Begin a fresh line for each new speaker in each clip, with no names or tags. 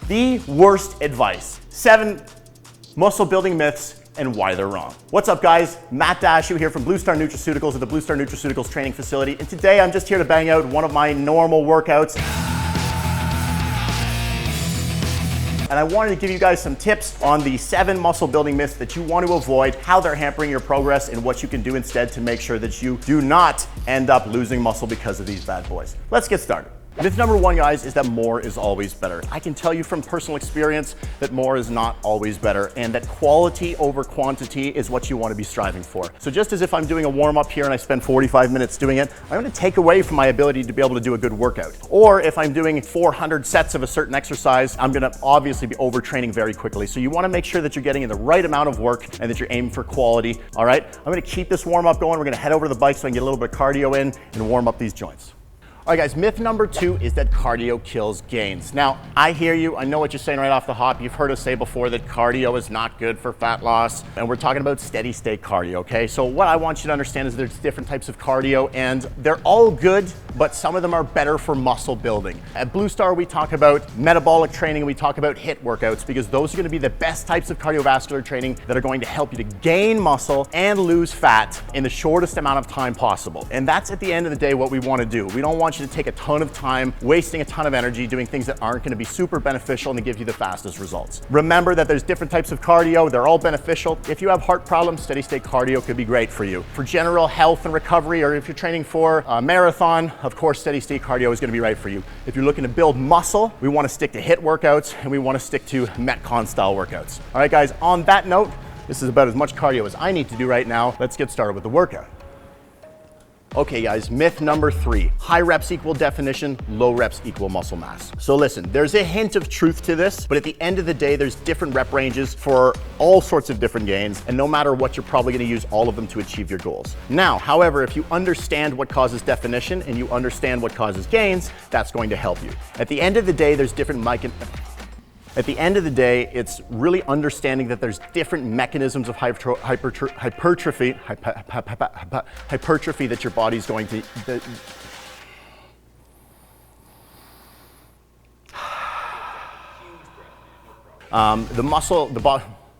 The worst advice. 7 muscle building myths and why they're wrong. What's up guys? Matt Dashu here from Blue Star Nutraceuticals at the Blue Star Nutraceuticals training facility. And today I'm just here to bang out one of my normal workouts. And I wanted to give you guys some tips on the 7 muscle building myths that you want to avoid, how they're hampering your progress, and what you can do instead to make sure that you do not end up losing muscle because of these bad boys. Let's get started. Myth number 1, guys, is that more is always better. I can tell you from personal experience that more is not always better, and that quality over quantity is what you want to be striving for. So just as if I'm doing a warm-up here and I spend 45 minutes doing it, I'm going to take away from my ability to be able to do a good workout. Or if I'm doing 400 sets of a certain exercise, I'm going to obviously be overtraining very quickly. So you want to make sure that you're getting in the right amount of work and that you're aiming for quality. All right, I'm going to keep this warm-up going. We're going to head over to the bike so I can get a little bit of cardio in and warm up these joints. All right guys, myth number 2 is that cardio kills gains. Now, I hear you, I know what you're saying right off the hop. You've heard us say before that cardio is not good for fat loss, and we're talking about steady state cardio, okay? So what I want you to understand is there's different types of cardio, and they're all good, but some of them are better for muscle building. At Blue Star, we talk about metabolic training, and we talk about HIIT workouts, because those are gonna be the best types of cardiovascular training that are going to help you to gain muscle and lose fat in the shortest amount of time possible. And that's at the end of the day what we wanna do. We don't want you to take a ton of time, wasting a ton of energy doing things that aren't going to be super beneficial and to give you the fastest results. Remember that there's different types of cardio. They're all beneficial. If you have heart problems, steady state cardio could be great for you. For general health and recovery, or if you're training for a marathon, of course, steady state cardio is going to be right for you. If you're looking to build muscle, we want to stick to HIIT workouts and we want to stick to Metcon style workouts. All right, guys, on that note, this is about as much cardio as I need to do right now. Let's get started with the workout. Okay guys, myth number 3, high reps equal definition, low reps equal muscle mass. So listen, there's a hint of truth to this, but at the end of the day, there's different rep ranges for all sorts of different gains, and no matter what, you're probably gonna use all of them to achieve your goals. Now, however, if you understand what causes definition and you understand what causes gains, that's going to help you. At the end of the day, there's different At the end of the day, it's really understanding that there's different mechanisms of hypertrophy that your body's going to...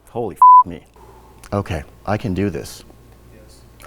Holy me. Okay, I can do this.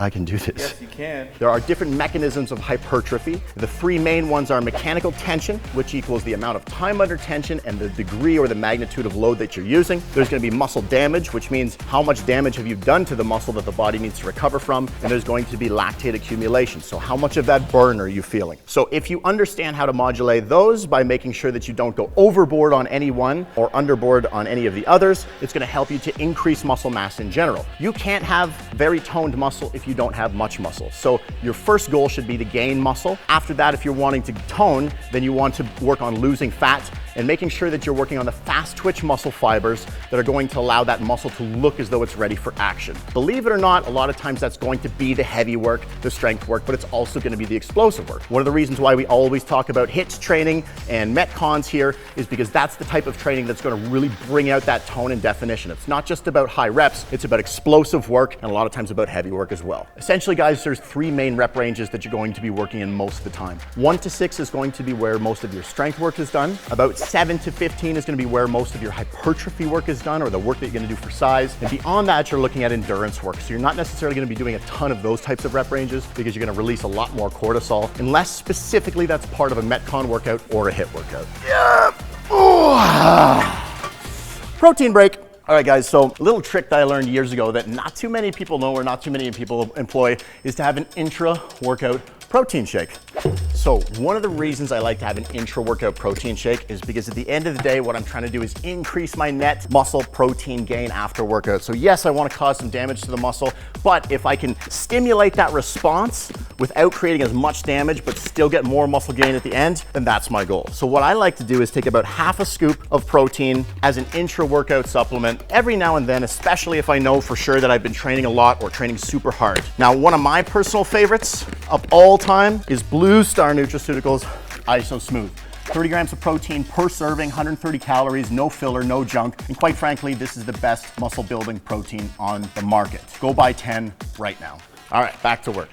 I can do this.
Yes, you can.
There are different mechanisms of hypertrophy. The 3 main ones are mechanical tension, which equals the amount of time under tension and the degree or the magnitude of load that you're using. There's going to be muscle damage, which means how much damage have you done to the muscle that the body needs to recover from. And there's going to be lactate accumulation. So how much of that burn are you feeling? So if you understand how to modulate those by making sure that you don't go overboard on any one or underboard on any of the others, it's going to help you to increase muscle mass in general. You can't have very toned muscle if you don't have much muscle. So your first goal should be to gain muscle. After that, if you're wanting to tone, then you want to work on losing fat and making sure that you're working on the fast twitch muscle fibers that are going to allow that muscle to look as though it's ready for action. Believe it or not, a lot of times that's going to be the heavy work, the strength work, but it's also going to be the explosive work. One of the reasons why we always talk about HIIT training and Metcons here is because that's the type of training that's going to really bring out that tone and definition. It's not just about high reps, it's about explosive work and a lot of times about heavy work as well. Essentially, guys, there's 3 main rep ranges that you're going to be working in most of the time. 1 to 6 is going to be where most of your strength work is done. About 7 to 15 is going to be where most of your hypertrophy work is done, or the work that you're going to do for size. And beyond that, you're looking at endurance work. So you're not necessarily going to be doing a ton of those types of rep ranges because you're going to release a lot more cortisol, unless specifically that's part of a Metcon workout or a HIIT workout. Yeah. Protein break. All right, guys, so a little trick that I learned years ago that not too many people know or not too many people employ is to have an intra-workout protein shake. So one of the reasons I like to have an intra-workout protein shake is because at the end of the day, what I'm trying to do is increase my net muscle protein gain after workout. So yes, I want to cause some damage to the muscle, but if I can stimulate that response without creating as much damage, but still get more muscle gain at the end, then that's my goal. So what I like to do is take about half a scoop of protein as an intra-workout supplement every now and then, especially if I know for sure that I've been training a lot or training super hard. Now, one of my personal favorites of all time is Blue Star Nutraceuticals ISO Smooth. 30 grams of protein per serving, 130 calories, no filler, no junk. And quite frankly, this is the best muscle building protein on the market. Go buy 10 right now. All right, back to work.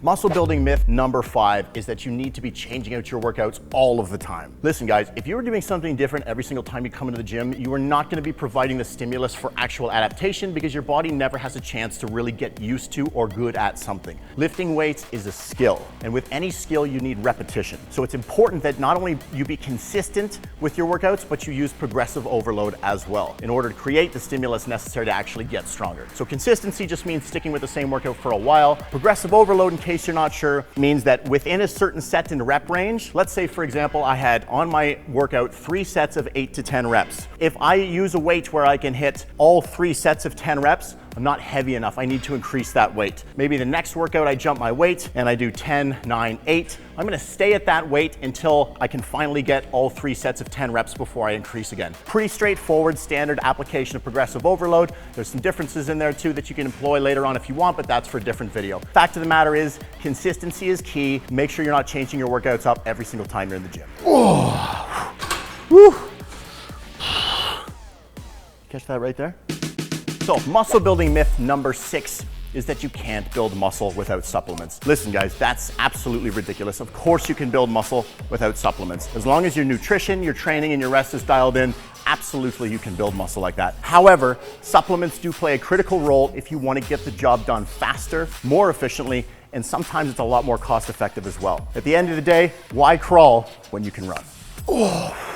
Muscle building myth number 5 is that you need to be changing out your workouts all of the time. Listen guys, if you were doing something different every single time you come into the gym, you are not going to be providing the stimulus for actual adaptation because your body never has a chance to really get used to or good at something. Lifting weights is a skill, and with any skill you need repetition. So it's important that not only you be consistent with your workouts, but you use progressive overload as well in order to create the stimulus necessary to actually get stronger. So consistency just means sticking with the same workout for a while. Progressive overload, in case you're not sure, means that within a certain set and rep range, let's say for example, I had on my workout 3 sets of 8 to 10 reps. If I use a weight where I can hit all 3 sets of 10 reps, I'm not heavy enough. I need to increase that weight. Maybe the next workout I jump my weight and I do 10, 9, 8. I'm gonna stay at that weight until I can finally get all 3 sets of 10 reps before I increase again. Pretty straightforward, standard application of progressive overload. There's some differences in there too that you can employ later on if you want, but that's for a different video. Fact of the matter is, consistency is key. Make sure you're not changing your workouts up every single time you're in the gym. Oh. Woo. Catch that right there? So, muscle building myth number 6 is that you can't build muscle without supplements. Listen guys, that's absolutely ridiculous. Of course you can build muscle without supplements. As long as your nutrition, your training, and your rest is dialed in, absolutely you can build muscle like that. However, supplements do play a critical role if you want to get the job done faster, more efficiently, and sometimes it's a lot more cost effective as well. At the end of the day, why crawl when you can run? Oh.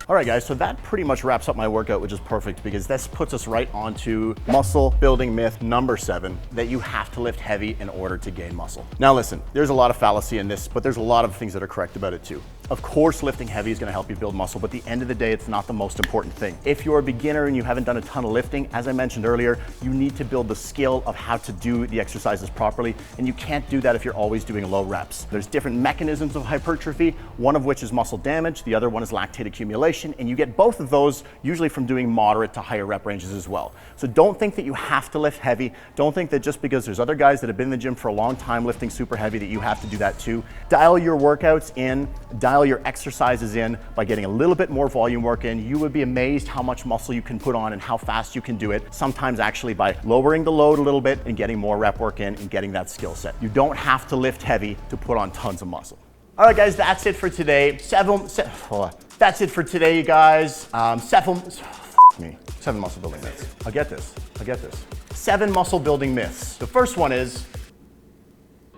All right guys, so that pretty much wraps up my workout, which is perfect because this puts us right onto muscle building myth number 7, that you have to lift heavy in order to gain muscle. Now listen, there's a lot of fallacy in this, but there's a lot of things that are correct about it too. Of course, lifting heavy is gonna help you build muscle, but at the end of the day, it's not the most important thing. If you're a beginner and you haven't done a ton of lifting, as I mentioned earlier, you need to build the skill of how to do the exercises properly, and you can't do that if you're always doing low reps. There's different mechanisms of hypertrophy, one of which is muscle damage, the other one is lactate accumulation, and you get both of those usually from doing moderate to higher rep ranges as well. So don't think that you have to lift heavy. Don't think that just because there's other guys that have been in the gym for a long time lifting super heavy that you have to do that too. Dial your workouts in, dial your exercises in by getting a little bit more volume work in. You would be amazed how much muscle you can put on and how fast you can do it, sometimes actually by lowering the load a little bit and getting more rep work in and getting that skill set. You don't have to lift heavy to put on tons of muscle. All right, guys, that's it for today. That's it for today, you guys. 7 muscle building myths. I'll get this. 7 muscle building myths. The first one is,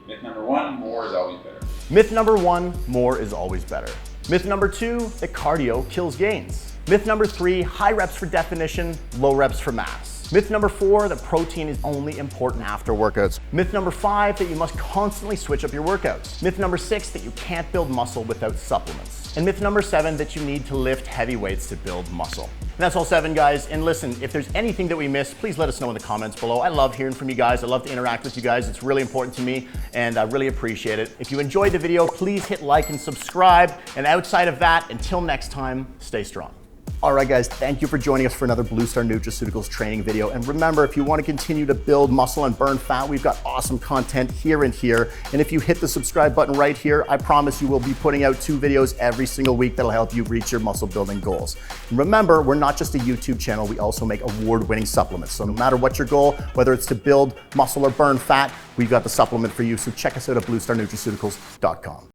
myth number 1, more is always better.
Myth number 1, more is always better. Myth number 2, that cardio kills gains. Myth number 3, high reps for definition, low reps for mass. Myth number 4, that protein is only important after workouts. Myth number 5, that you must constantly switch up your workouts. Myth number 6, that you can't build muscle without supplements. And myth number 7, that you need to lift heavy weights to build muscle. And that's all 7, guys. And listen, if there's anything that we missed, please let us know in the comments below. I love hearing from you guys. I love to interact with you guys. It's really important to me, and I really appreciate it. If you enjoyed the video, please hit like and subscribe. And outside of that, until next time, stay strong. All right, guys, thank you for joining us for another Blue Star Nutraceuticals training video. And remember, if you want to continue to build muscle and burn fat, we've got awesome content here and here. And if you hit the subscribe button right here, I promise you we'll be putting out 2 videos every single week that'll help you reach your muscle building goals. And remember, we're not just a YouTube channel, we also make award-winning supplements. So no matter what your goal, whether it's to build muscle or burn fat, we've got the supplement for you. So check us out at bluestarnutraceuticals.com.